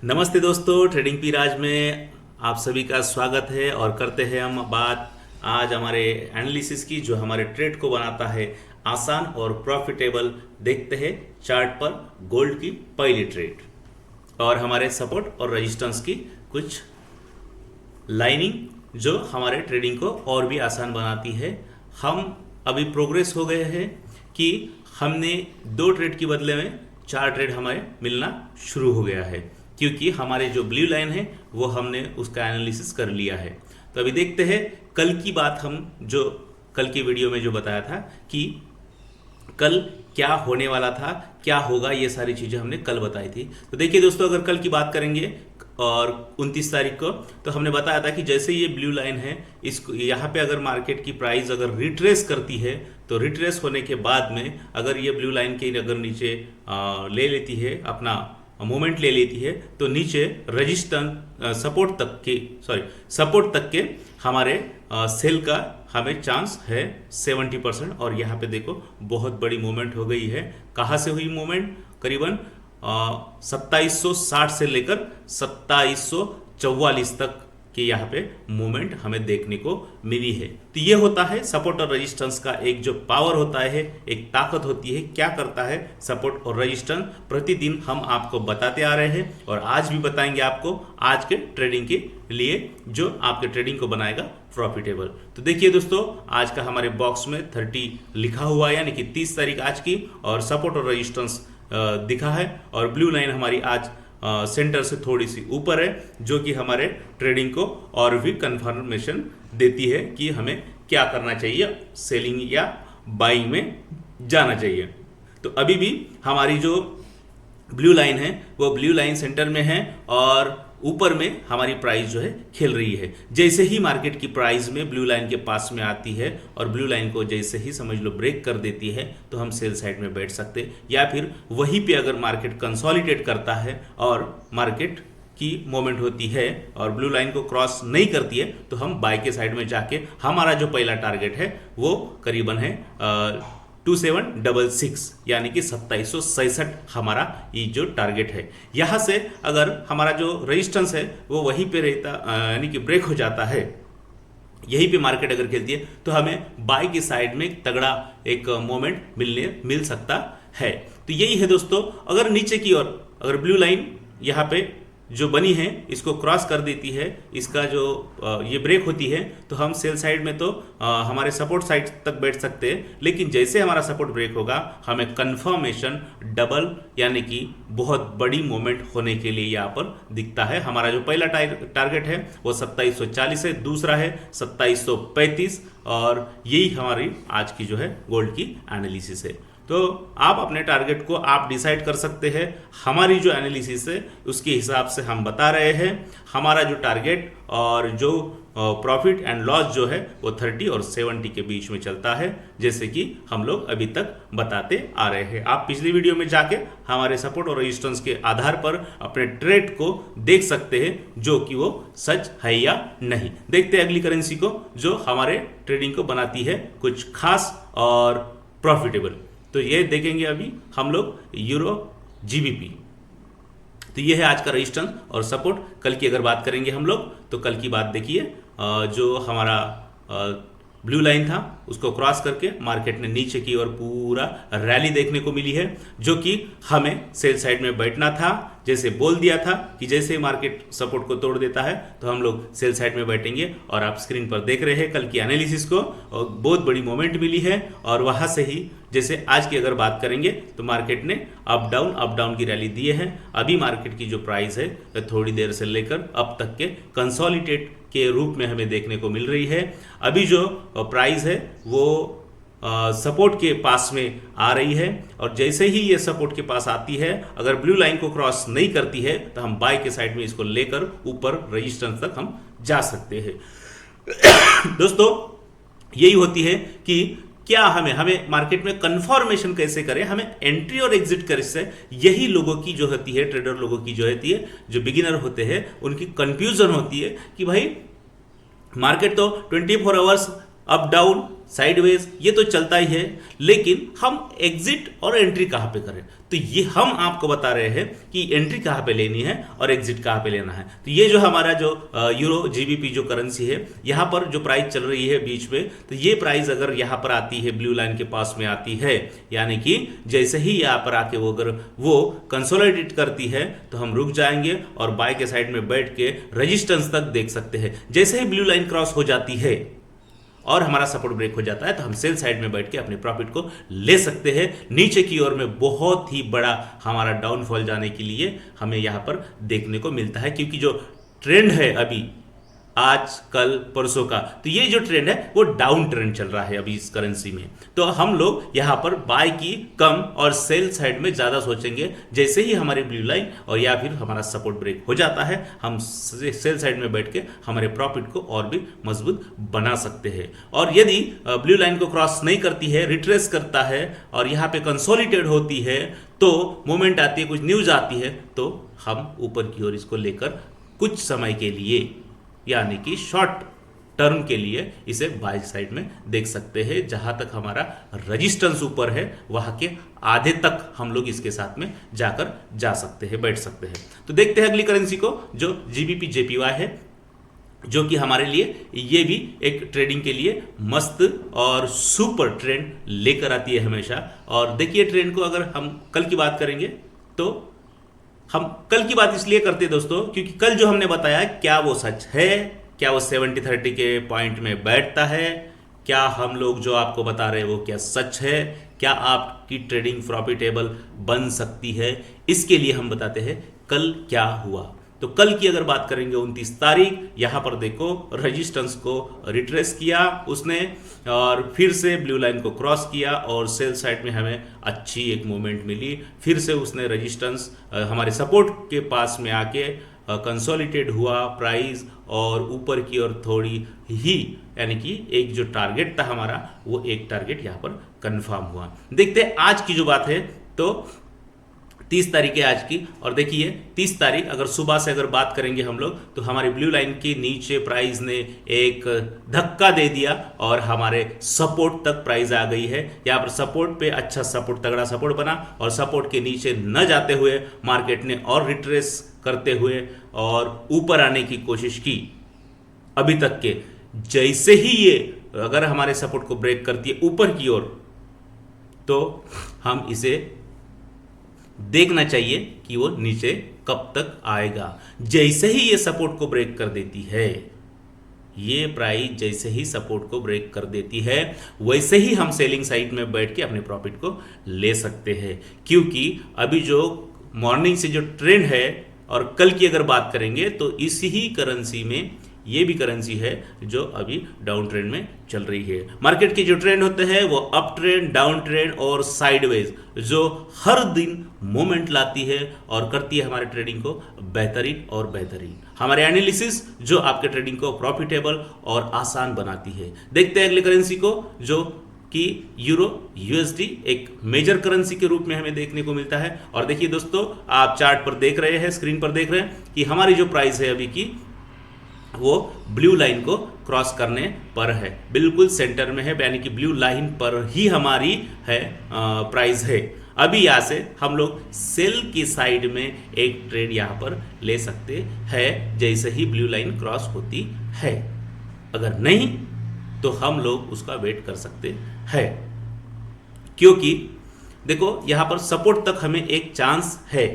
नमस्ते दोस्तों, trading P राज में आप सभी का स्वागत है। और करते हैं हम बात आज हमारे एनालिसिस की, जो हमारे ट्रेड को बनाता है आसान और प्रॉफिटेबल। देखते हैं चार्ट पर गोल्ड की पहली ट्रेड और हमारे सपोर्ट और रेजिस्टेंस की कुछ लाइनिंग जो हमारे ट्रेडिंग को और भी आसान बनाती है। हम अभी प्रोग्रेस हो गए हैं कि हमने 2 ट्रेड के बदले में 4 ट्रेड हमें मिलना शुरू हो गया है, क्योंकि हमारे जो ब्लू लाइन है वो हमने उसका एनालिसिस कर लिया है। तो अभी देखते हैं कल की बात। हम जो कल की वीडियो में जो बताया था कि कल क्या होने वाला था, क्या होगा, ये सारी चीज़ें हमने कल बताई थी। तो देखिए दोस्तों, अगर कल की बात करेंगे और 29 तारीख को, तो हमने बताया था कि जैसे ये ब्लू लाइन है, इसको यहाँ पे अगर मार्केट की प्राइस अगर रिट्रेस करती है, तो रिट्रेस होने के बाद में अगर ये ब्लू लाइन के अगर नीचे ले लेती है, अपना मोमेंट ले लेती है, तो नीचे रजिस्टेंस सपोर्ट तक के हमारे सेल का हमें चांस है 70%। और यहाँ पे देखो बहुत बड़ी मूवमेंट हो गई है। कहाँ से हुई मूवमेंट? करीबन 2760 से लेकर 2744 तक कि यहाँ पे मूवमेंट हमें देखने को मिली है। तो ये होता है सपोर्ट और रेजिस्टेंस का एक जो पावर होता है, एक ताकत होती है। क्या करता है सपोर्ट और रेजिस्टेंस, प्रतिदिन हम आपको बताते आ रहे हैं और आज भी बताएंगे आपको, आज के ट्रेडिंग के लिए, जो आपके ट्रेडिंग को बनाएगा प्रॉफिटेबल। तो देखिए दोस्तों, आज का हमारे बॉक्स में 30 लिखा हुआ है, यानी कि 30 तारीख आज की, और सपोर्ट और रेजिस्टेंस दिखा है। और ब्लू लाइन हमारी आज सेंटर से थोड़ी सी ऊपर है, जो कि हमारे ट्रेडिंग को और भी कंफर्मेशन देती है कि हमें क्या करना चाहिए, सेलिंग या बाइंग में जाना चाहिए। तो अभी भी हमारी जो ब्लू लाइन है वो ब्लू लाइन सेंटर में है और ऊपर में हमारी प्राइस जो है खेल रही है। जैसे ही मार्केट की प्राइस में ब्लू लाइन के पास में आती है और ब्लू लाइन को जैसे ही समझ लो ब्रेक कर देती है, तो हम सेल साइड में बैठ सकते हैं। या फिर वहीं पे अगर मार्केट कंसोलिडेट करता है और मार्केट की मोमेंट होती है और ब्लू लाइन को क्रॉस नहीं करती है, तो हम बाय के साइड में जाके हमारा जो पहला टारगेट है वो करीबन है 2766, यानी कि 2766 हमारा ये जो टारगेट है। यहाँ से अगर हमारा जो रेजिस्टेंस है वो वहीं पे रहता, यानी कि ब्रेक हो जाता है, यहीं पे मार्केट अगर खेलती है, तो हमें बाय की साइड में तगड़ा एक मोमेंट मिल सकता है। तो यही है दोस्तों, अगर नीचे की ओर अगर ब्लू लाइन यहाँ पे जो बनी है इसको क्रॉस कर देती है, इसका जो ये ब्रेक होती है, तो हम सेल साइड में तो हमारे सपोर्ट साइड तक बैठ सकते हैं। लेकिन जैसे हमारा सपोर्ट ब्रेक होगा, हमें कंफर्मेशन डबल, यानी कि बहुत बड़ी मूवमेंट होने के लिए यहाँ पर दिखता है। हमारा जो पहला टारगेट है वो 2740 है, दूसरा है 2735, और यही हमारी आज की जो है गोल्ड की एनालिसिस है। तो आप अपने टारगेट को आप डिसाइड कर सकते हैं। हमारी जो एनालिसिस है उसके हिसाब से हम बता रहे हैं। हमारा जो टारगेट और जो प्रॉफिट एंड लॉस जो है वो 30 और 70 के बीच में चलता है, जैसे कि हम लोग अभी तक बताते आ रहे हैं। आप पिछली वीडियो में जाके हमारे सपोर्ट और रेजिस्टेंस के आधार पर अपने ट्रेड को देख सकते हैं, जो कि वो सच है या नहीं। देखते हैं अगली करेंसी को, जो हमारे ट्रेडिंग को बनाती है कुछ खास और प्रॉफिटेबल। तो ये देखेंगे अभी हम लोग यूरो जीबीपी। तो ये है आज का रेजिस्टेंस और सपोर्ट। कल की अगर बात करेंगे हम लोग, तो कल की बात देखिए, जो हमारा ब्लू लाइन था उसको क्रॉस करके मार्केट ने नीचे की ओर पूरा रैली देखने को मिली है, जो कि हमें सेल साइड में बैठना था। जैसे बोल दिया था कि जैसे मार्केट सपोर्ट को तोड़ देता है तो हम लोग सेल साइड में बैठेंगे। और आप स्क्रीन पर देख रहे हैं कल की एनालिसिस को, और बहुत बड़ी मोमेंट मिली है। और वहां से ही जैसे आज की अगर बात करेंगे, तो मार्केट ने अप डाउन की रैली दिए हैं। अभी मार्केट की जो प्राइस है थोड़ी देर से लेकर अब तक के कंसोलिडेट के रूप में हमें देखने को मिल रही है। अभी जो प्राइस है वो सपोर्ट के पास में आ रही है, और जैसे ही ये सपोर्ट के पास आती है, अगर ब्लू लाइन को क्रॉस नहीं करती है, तो हम बाय के साइड में इसको लेकर ऊपर रेजिस्टेंस तक हम जा सकते हैं। दोस्तों, यही होती है कि क्या हमें मार्केट में कंफर्मेशन कैसे करें, हमें एंट्री और एग्जिट कैसे, यही लोगों की जो होती है, ट्रेडर लोगों की जो होती है, जो बिगिनर होते हैं, उनकी कंफ्यूजन होती है कि भाई मार्केट तो 24 आवर्स अप डाउन साइडवेज ये तो चलता ही है, लेकिन हम एग्जिट और एंट्री कहाँ पे करें। तो ये हम आपको बता रहे हैं कि एंट्री कहाँ पे लेनी है और एग्जिट कहाँ पे लेना है। तो ये जो हमारा जो यूरो जीबीपी जो करेंसी है, यहाँ पर जो प्राइस चल रही है बीच में, तो ये प्राइस अगर यहाँ पर आती है, ब्लू लाइन के पास में आती है, यानी कि जैसे ही यहाँ पर आके वो अगर वो कंसोलिडेट करती है तो हम रुक जाएंगे और बाय के साइड में बैठ के रेजिस्टेंस तक देख सकते हैं। जैसे ही ब्लू लाइन क्रॉस हो जाती है और हमारा सपोर्ट ब्रेक हो जाता है तो हम सेल साइड में बैठ के अपने प्रॉफिट को ले सकते हैं। नीचे की ओर में बहुत ही बड़ा हमारा डाउनफॉल जाने के लिए हमें यहां पर देखने को मिलता है, क्योंकि जो ट्रेंड है अभी आज कल परसों का, तो ये जो ट्रेंड है वो डाउन ट्रेंड चल रहा है अभी इस करेंसी में। तो हम लोग यहां पर बाय की कम और सेल साइड में ज्यादा सोचेंगे। जैसे ही हमारी ब्लू लाइन और या फिर हमारा सपोर्ट ब्रेक हो जाता है, हम सेल साइड में बैठ के हमारे प्रॉफिट को और भी मजबूत बना सकते हैं। और यदि ब्लू लाइन को क्रॉस नहीं करती है, रिट्रेस करता है और यहाँ पे कंसोलिडेट होती है, तो मोमेंट आती है, कुछ न्यूज आती है, तो हम ऊपर की ओर इसको लेकर कुछ समय के लिए, यानी कि शॉर्ट टर्म के लिए इसे बाय साइड में देख सकते हैं। जहां तक हमारा रेजिस्टेंस ऊपर है वहां के आधे तक हम लोग इसके साथ में जाकर जा सकते हैं, बैठ सकते हैं। तो देखते हैं अगली करेंसी को, जो जीबीपी जेपीवाई है, जो कि हमारे लिए ये भी एक ट्रेडिंग के लिए मस्त और सुपर ट्रेंड लेकर आती है हमेशा। और देखिए ट्रेंड को अगर हम कल की बात करेंगे, तो हम कल की बात इसलिए करते हैं दोस्तों, क्योंकि कल जो हमने बताया क्या वो सच है, क्या वो 70-30 के पॉइंट में बैठता है, क्या हम लोग जो आपको बता रहे हैं वो क्या सच है, क्या आपकी ट्रेडिंग प्रॉफिटेबल बन सकती है, इसके लिए हम बताते हैं कल क्या हुआ। तो कल की अगर बात करेंगे 29 तारीख, यहां पर देखो रेजिस्टेंस को रिट्रेस किया उसने और फिर से ब्लू लाइन को क्रॉस किया और सेल साइड में हमें अच्छी एक मूवमेंट मिली। फिर से उसने रेजिस्टेंस हमारे सपोर्ट के पास में आके कंसोलिडेट हुआ प्राइस और ऊपर की ओर थोड़ी ही, यानी कि एक जो टारगेट था हमारा वो एक टारगेट यहां पर कंफर्म हुआ। देखते हैं आज की जो बात है, तो 30 तारीख है आज की। और देखिए 30 तारीख अगर सुबह से अगर बात करेंगे हम लोग, तो हमारे ब्लू लाइन के नीचे प्राइस ने एक धक्का दे दिया और हमारे सपोर्ट तक प्राइस आ गई है। यहाँ पर सपोर्ट पे अच्छा सपोर्ट, तगड़ा सपोर्ट बना और सपोर्ट के नीचे न जाते हुए मार्केट ने और रिट्रेस करते हुए और ऊपर आने की कोशिश की। अभी तक के जैसे ही ये अगर हमारे सपोर्ट को ब्रेक करती है ऊपर की ओर, तो हम इसे देखना चाहिए कि वो नीचे कब तक आएगा। जैसे ही ये सपोर्ट को ब्रेक कर देती है, ये प्राइस जैसे ही सपोर्ट को ब्रेक कर देती है, वैसे ही हम सेलिंग साइड में बैठ के अपने प्रॉफिट को ले सकते हैं। क्योंकि अभी जो मॉर्निंग से जो ट्रेंड है और कल की अगर बात करेंगे, तो इसी ही करेंसी में ये भी करेंसी है जो अभी डाउन ट्रेंड में चल रही है। मार्केट के जो ट्रेंड होते हैं वो अप ट्रेंड, डाउन ट्रेंड और साइडवेज, जो हर दिन मोमेंट लाती है और करती है हमारे ट्रेडिंग को बेहतरीन और बेहतरीन। हमारे एनालिसिस जो आपके ट्रेडिंग को प्रॉफिटेबल और आसान बनाती है। देखते हैं अगले करेंसी को, जो कि यूरो यूएसडी एक मेजर करेंसी के रूप में हमें देखने को मिलता है। और देखिए दोस्तों, आप चार्ट पर देख रहे हैं, स्क्रीन पर देख रहे हैं कि हमारी जो प्राइस है अभी की, वो ब्लू लाइन को क्रॉस करने पर है, बिल्कुल सेंटर में है, यानी कि ब्लू लाइन पर ही हमारी है प्राइस है। अभी यहाँ से हम लोग सेल की साइड में एक ट्रेड यहाँ पर ले सकते हैं जैसे ही ब्लू लाइन क्रॉस होती है। अगर नहीं तो हम लोग उसका वेट कर सकते हैं, क्योंकि देखो यहाँ पर सपोर्ट तक हमें एक चांस है।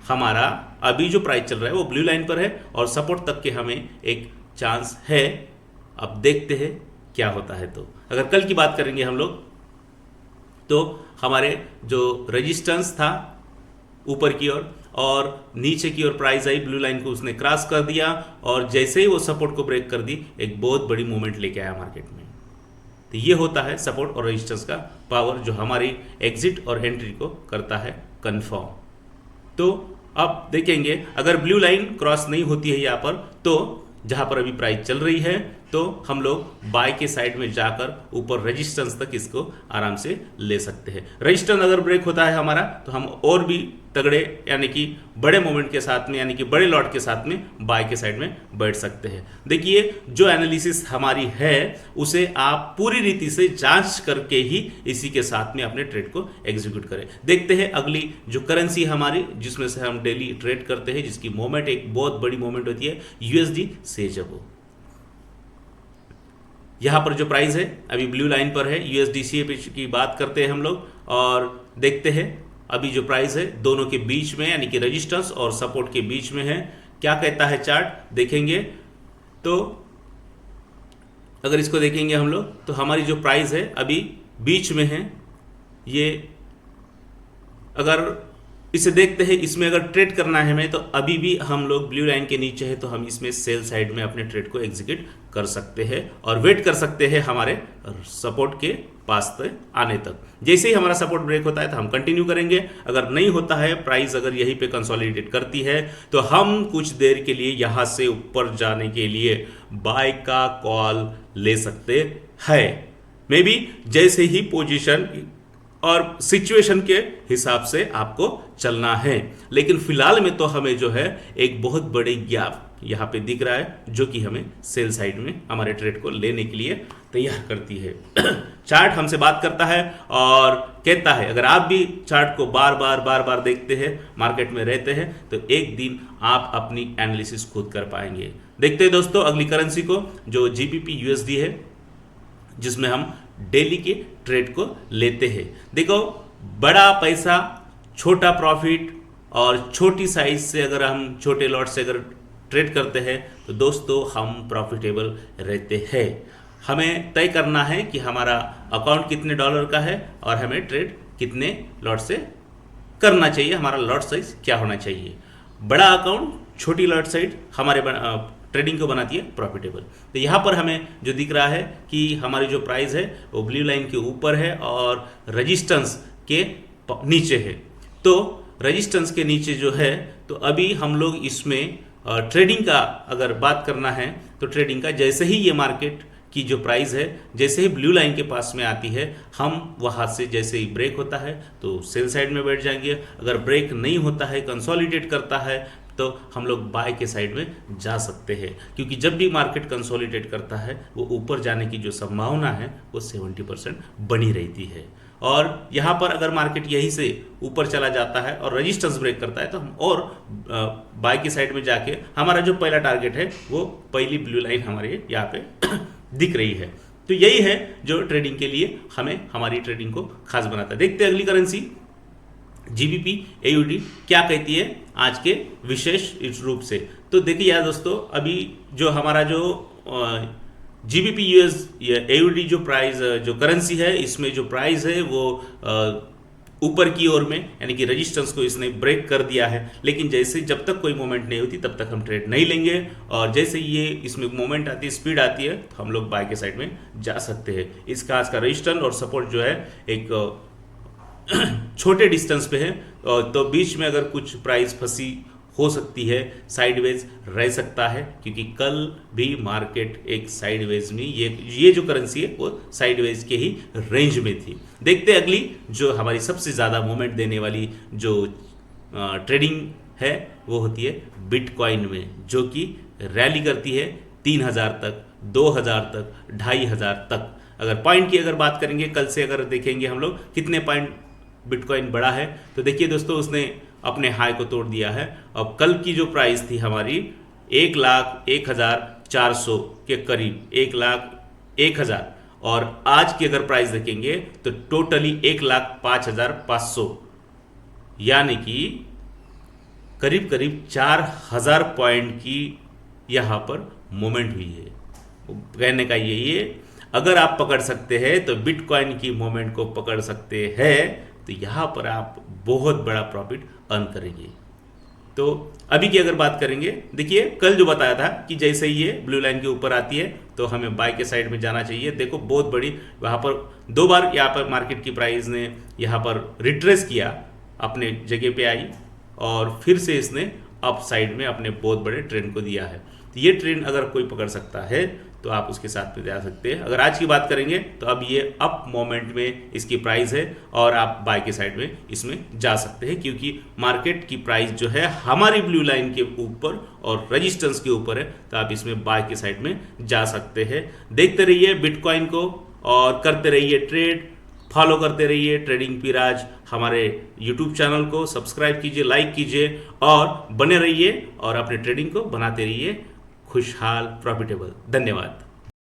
हमारा अभी जो प्राइस चल रहा है वो ब्लू लाइन पर है और सपोर्ट तक के हमें एक चांस है। अब देखते हैं क्या होता है। तो अगर कल की बात करेंगे हम लोग, तो हमारे जो रेजिस्टेंस था ऊपर की ओर और नीचे की ओर प्राइस आई, ब्लू लाइन को उसने क्रॉस कर दिया और जैसे ही वो सपोर्ट को ब्रेक कर दी, एक बहुत बड़ी मूवमेंट लेके आया मार्केट में। तो ये होता है सपोर्ट और रेजिस्टेंस का पावर, जो हमारी एग्जिट और एंट्री को करता है कंफर्म। तो अब देखेंगे अगर ब्लू लाइन क्रॉस नहीं होती है यहाँ पर, तो जहाँ पर अभी प्राइस चल रही है, तो हम लोग बाय के साइड में जाकर ऊपर रेजिस्टेंस तक इसको आराम से ले सकते हैं। रेजिस्टेंस अगर ब्रेक होता है हमारा तो हम और भी तगड़े यानी कि बड़े मोमेंट के साथ में यानी कि बड़े लॉट के साथ में बाय के साइड में बैठ सकते हैं। देखिए जो एनालिसिस हमारी है उसे आप पूरी रीति से जांच करके ही इसी के साथ में अपने ट्रेड को एग्जीक्यूट करें। देखते हैं अगली जो करेंसी हमारी जिसमें से हम डेली ट्रेड करते हैं, जिसकी मोमेंट एक बहुत बड़ी मोमेंट होती है, यूएसडी सेजबो। यहाँ पर जो प्राइस है अभी ब्लू लाइन पर है, यूएसडीसी की बात करते हैं हम लोग और देखते हैं अभी जो प्राइस है दोनों के बीच में यानी कि रेजिस्टेंस और सपोर्ट के बीच में है। क्या कहता है चार्ट देखेंगे तो अगर इसको देखेंगे हम लोग तो हमारी जो प्राइस है अभी बीच में है। ये अगर इसे देखते हैं, इसमें अगर ट्रेड करना है हमें तो अभी भी हम लोग ब्लू लाइन के नीचे है तो हम इसमें सेल साइड में अपने ट्रेड को एग्जीक्यूट कर सकते हैं और वेट कर सकते हैं हमारे सपोर्ट के पास तक आने तक। जैसे ही हमारा सपोर्ट ब्रेक होता है तो हम कंटिन्यू करेंगे, अगर नहीं होता है प्राइस अगर यहीं पे कंसोलिडेट करती है तो हम कुछ देर के लिए यहाँ से ऊपर जाने के लिए बाय का कॉल ले सकते हैं। मे बी जैसे ही पोजीशन और सिचुएशन के हिसाब से आपको चलना है, लेकिन फिलहाल में तो हमें जो है एक बहुत बड़ी गैप यहाँ पे दिख रहा है जो कि हमें सेल साइड में हमारे ट्रेड को लेने के लिए तैयार करती है। चार्ट हमसे बात करता है और कहता है अगर आप भी चार्ट को बार बार देखते हैं, मार्केट में रहते हैं तो एक दिन आप अपनी एनालिसिस खुद कर पाएंगे। देखते हैं दोस्तों अगली करेंसी को जो जीबीपी यूएसडी है जिसमें हम डेली के ट्रेड को लेते हैं। देखो बड़ा पैसा छोटा प्रॉफिट और छोटी साइज से अगर हम छोटे लॉट से अगर ट्रेड करते हैं तो दोस्तों हम प्रॉफिटेबल रहते हैं। हमें तय करना है कि हमारा अकाउंट कितने डॉलर का है और हमें ट्रेड कितने लॉट से करना चाहिए, हमारा लॉट साइज क्या होना चाहिए। बड़ा अकाउंट छोटी लॉट साइज हमारे ट्रेडिंग को बनाती है प्रॉफिटेबल। तो यहाँ पर हमें जो दिख रहा है कि हमारी जो प्राइस है वो ब्लू लाइन के ऊपर है और रेजिस्टेंस के नीचे है। तो रेजिस्टेंस के नीचे जो है तो अभी हम लोग इसमें ट्रेडिंग का अगर बात करना है तो ट्रेडिंग का जैसे ही ये मार्केट की जो प्राइस है जैसे ही ब्लू लाइन के पास में आती है हम वहाँ से जैसे ही ब्रेक होता है तो सेल साइड में बैठ जाएंगे। अगर ब्रेक नहीं होता है, कंसोलिडेट करता है तो हम लोग बाय के साइड में जा सकते हैं, क्योंकि जब भी मार्केट कंसोलिडेट करता है वो ऊपर जाने की जो संभावना है वो 70% बनी रहती है। और यहाँ पर अगर मार्केट यहीं से ऊपर चला जाता है और रेजिस्टेंस ब्रेक करता है तो हम और बाय की साइड में जाके हमारा जो पहला टारगेट है वो पहली ब्लू लाइन हमारे यहाँ पे दिख रही है। तो यही है जो ट्रेडिंग के लिए हमें हमारी ट्रेडिंग को खास बनाता है। देखते हैं अगली करेंसी जीबीपी एयूडी क्या कहती है आज के विशेष रूप से। तो देखिए यार दोस्तों अभी जो हमारा जो जीबीपी यूएस एयूडी जो प्राइस जो करेंसी है इसमें जो प्राइस है वो ऊपर की ओर में यानी कि रेजिस्टेंस को इसने ब्रेक कर दिया है, लेकिन जैसे जब तक कोई मोमेंट नहीं होती तब तक हम ट्रेड नहीं लेंगे और जैसे ये इसमें मोमेंट आती है, स्पीड आती है तो हम लोग बाय के साइड में जा सकते हैं। इसका आज का रेजिस्टेंस और सपोर्ट जो है एक छोटे डिस्टेंस पे है तो बीच में अगर कुछ प्राइस फंसी हो सकती है, साइडवेज रह सकता है, क्योंकि कल भी मार्केट एक साइडवेज में ये जो करेंसी है वो साइडवेज के ही रेंज में थी। देखते हैं अगली जो हमारी सबसे ज़्यादा मोमेंट देने वाली जो ट्रेडिंग है वो होती है बिटकॉइन में, जो कि रैली करती है 3000 तक, 2000 तक, 2500 तक। अगर पॉइंट की अगर बात करेंगे कल से अगर देखेंगे हम लोग कितने पॉइंट बिटकॉइन बढ़ा है तो देखिए दोस्तों उसने अपने हाई को तोड़ दिया है। अब कल की जो प्राइस थी हमारी 1,01,400 के करीब, 1,01,000, और आज की अगर प्राइस देखेंगे तो टोटली 1,05,500, यानी कि करीब करीब 4,000 पॉइंट की यहाँ पर मोमेंट हुई है। कहने का यही है अगर आप पकड़ सकते हैं तो बिटकॉइन की मोमेंट को पकड़ सकते हैं तो यहाँ पर आप बहुत बड़ा प्रॉफिट अर्न करेंगे। तो अभी की अगर बात करेंगे, देखिए कल जो बताया था कि जैसे ही ये ब्लू लाइन के ऊपर आती है तो हमें बाय के साइड में जाना चाहिए। देखो बहुत बड़ी वहाँ पर 2 बार यहाँ पर मार्केट की प्राइस ने यहाँ पर रिट्रेस किया, अपने जगह पे आई और फिर से इसने अप साइड में अपने बहुत बड़े ट्रेंड को दिया है। तो ये ट्रेंड अगर कोई पकड़ सकता है तो आप उसके साथ में जा सकते हैं। अगर आज की बात करेंगे तो अब ये अप मोमेंट में इसकी प्राइस है और आप बाय के साइड में इसमें जा सकते हैं, क्योंकि मार्केट की प्राइस जो है हमारी ब्लू लाइन के ऊपर और रेजिस्टेंस के ऊपर है, तो आप इसमें बाय के साइड में जा सकते हैं। देखते रहिए बिटकॉइन को और करते रहिए ट्रेड, फॉलो करते रहिए ट्रेडिंग पिराज। हमारे यूट्यूब चैनल को सब्सक्राइब कीजिए, लाइक कीजिए और बने रहिए और अपने ट्रेडिंग को बनाते रहिए खुशहाल, प्रॉफिटेबल। धन्यवाद।